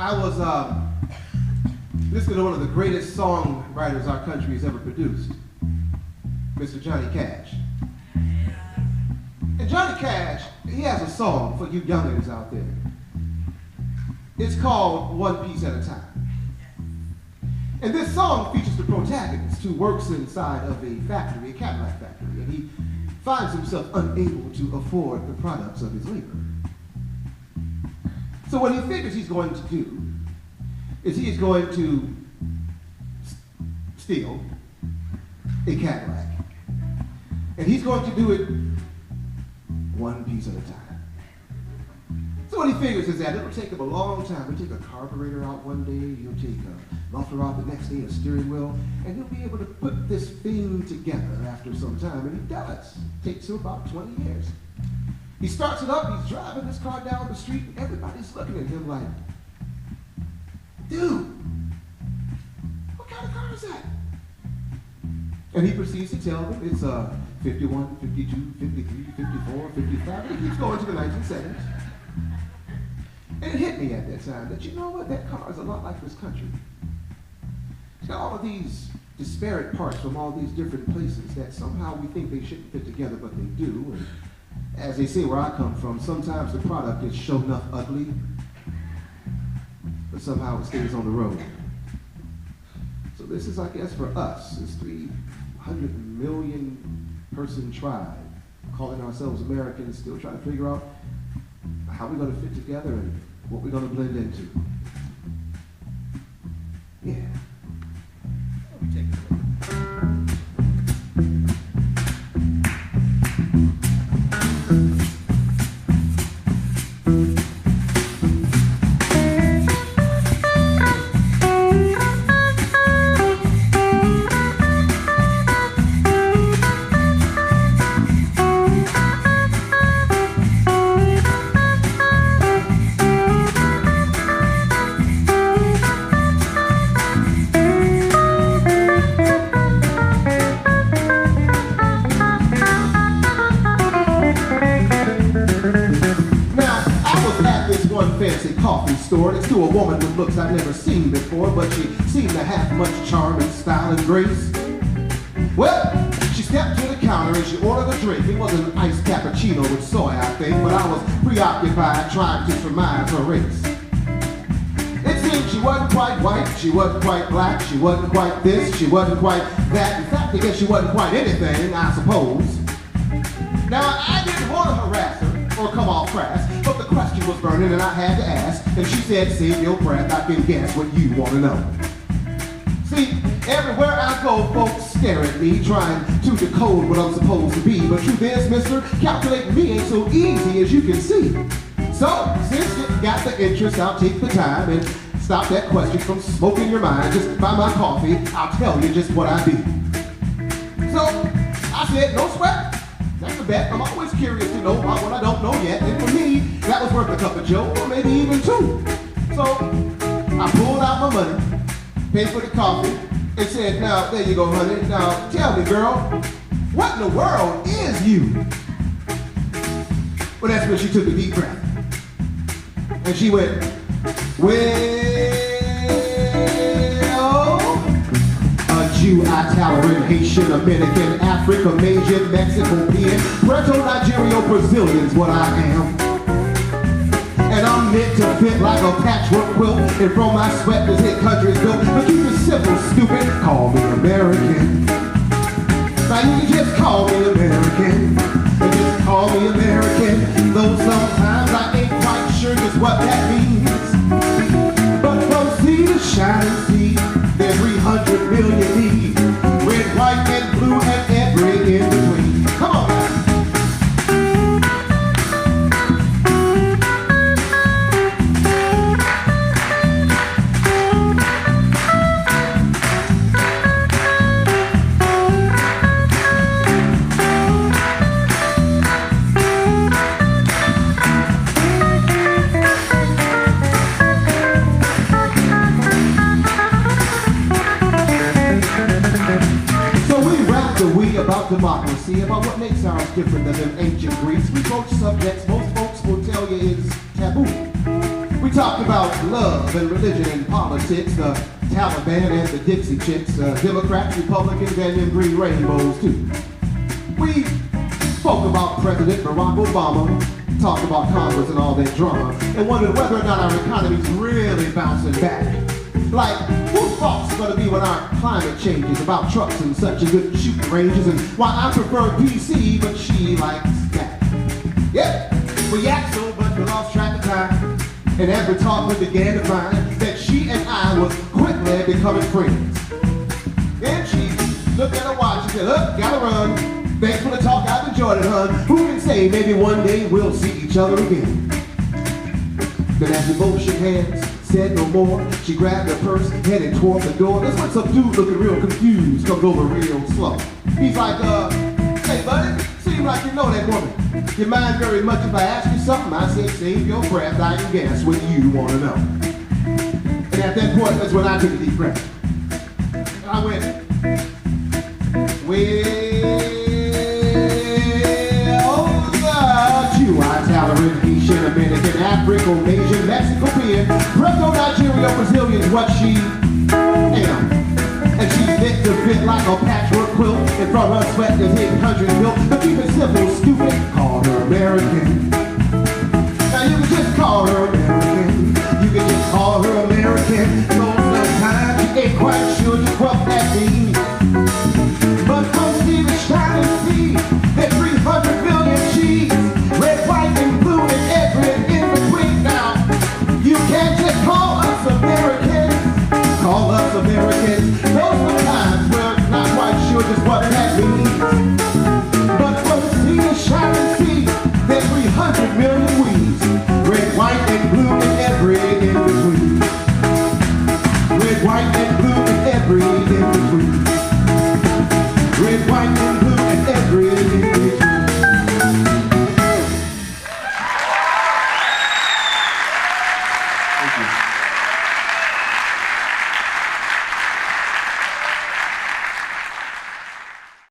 I was listening to one of the greatest songwriters our country has ever produced, Mr. Johnny Cash. And Johnny Cash, he has a song for you youngins out there. It's called One Piece at a Time. And this song features the protagonist who works inside of a factory, a Cadillac factory, and he finds himself unable to afford the products of his labor. So what he figures he's going to do is he is going to steal a Cadillac. And he's going to do it one piece at a time. So what he figures is that it'll take him a long time. He'll take a carburetor out one day, he'll take a muffler out the next day, a steering wheel, and he'll be able to put this thing together after some time, and he does. It takes him about 20 years. He starts it up, he's driving this car down the street, and everybody's looking at him like, dude, what kind of car is that? And he proceeds to tell them it's a 51, 52, 53, 54, 55, and he keeps going to the 1970s. And it hit me at that time that, you know what, that car is a lot like this country. It's got all of these disparate parts from all these different places that somehow we think they shouldn't fit together, but they do. And as they say where I come from, sometimes the product is show enough ugly, but somehow it stays on the road. So this is, I guess, for us, this 300 million person tribe, calling ourselves Americans, still trying to figure out how we're going to fit together and what we're going to blend into. Yeah. Let me take a look. Next to a woman with looks I've never seen before, but she seemed to have much charm and style and grace. Well, she stepped to the counter and she ordered a drink. It was an iced cappuccino with soy, I think, but I was preoccupied trying to surmise her race. It seemed she wasn't quite white, she wasn't quite black, she wasn't quite this, she wasn't quite that. In fact, I guess she wasn't quite anything, I suppose. Now, I didn't want to harass her or come off crass, but the question was burning and I had to ask, and she said, save your breath, I can guess what you want to know. See, everywhere I go, folks stare at me, trying to decode what I'm supposed to be, but truth is, mister, calculating me ain't so easy as you can see. So, since you got the interest, I'll take the time and stop that question from smoking your mind. Just buy my coffee, I'll tell you just what I be. So, I said, no sweat. That's a bet. I'm always curious to know about what I don't know yet. And for me, that was worth a cup of joe, or maybe even two. So I pulled out my money, paid for the coffee, and said, now, there you go, honey. Now, tell me, girl, what in the world is you? Well, that's when she took a deep breath. And she went, well, Jew, Italian, Haitian, Dominican, African, Asian, Mexican, Puerto Nigerian, Brazilian's what I am. And I'm meant to fit like a patchwork quilt, and from my sweat this hit country's built. But keep it simple, stupid, call me American. Now you can just call me American, and just call me American, though sometimes I ain't quite sure just what that means. But from sea to shining sea, there's 300 million needs, red, white, and blue, and every in between. Come on, guys. About democracy, about what makes ours different than them ancient Greeks. We broach subjects most folks will tell you is taboo. We talked about love and religion and politics, the Taliban and the Dixie Chicks, Democrats, Republicans, and them green rainbows too. We spoke about President Barack Obama, talked about Congress and all that drama, and wondered whether or not our economy's really bouncing back. Like, whose fault's gonna be when our climate changes, about trucks and such and good shooting ranges, and why I prefer PC, but she likes that. Yep, we yacked so much we lost track of time, and as we talked we began to find that she and I was quickly becoming friends. And she looked at her watch and said, "Look, gotta run. Thanks for the talk, I've enjoyed it, hon. Who can say maybe one day we'll see each other again?" Then as we both shook hands, said no more, she grabbed her purse, headed toward the door. That's when some dude looking real confused comes over real slow. He's like, "Hey buddy, seems like you know that woman. You mind very much if I ask you something?" I said, "Save your breath, I can guess what you want to know." And at that point, that's when I took a deep breath. I went, Italian, Haitian, American, African, Asian, Mexico, Puerto, Nigeria, Brazilian, what she am. And she knit the fit like a patchwork quilt, and from her sweat the hidden country built. But keep it simple, stupid, call her American. Now you can just call her American. You can just call her American. So sometimes you ain't quite sure just what that means. But come see the shining sea, that 300 million cheese. Red, white, and blue, and every in between. Now, you can't just call us Americans. Call us Americans. Those are times we're not quite sure just what that means. But from sea to shining sea, there's 300 million weeds. Red, white, and blue, and every in between. Red, white, and blue, and every in between. Red, white, and blue, and every in between. Thank you.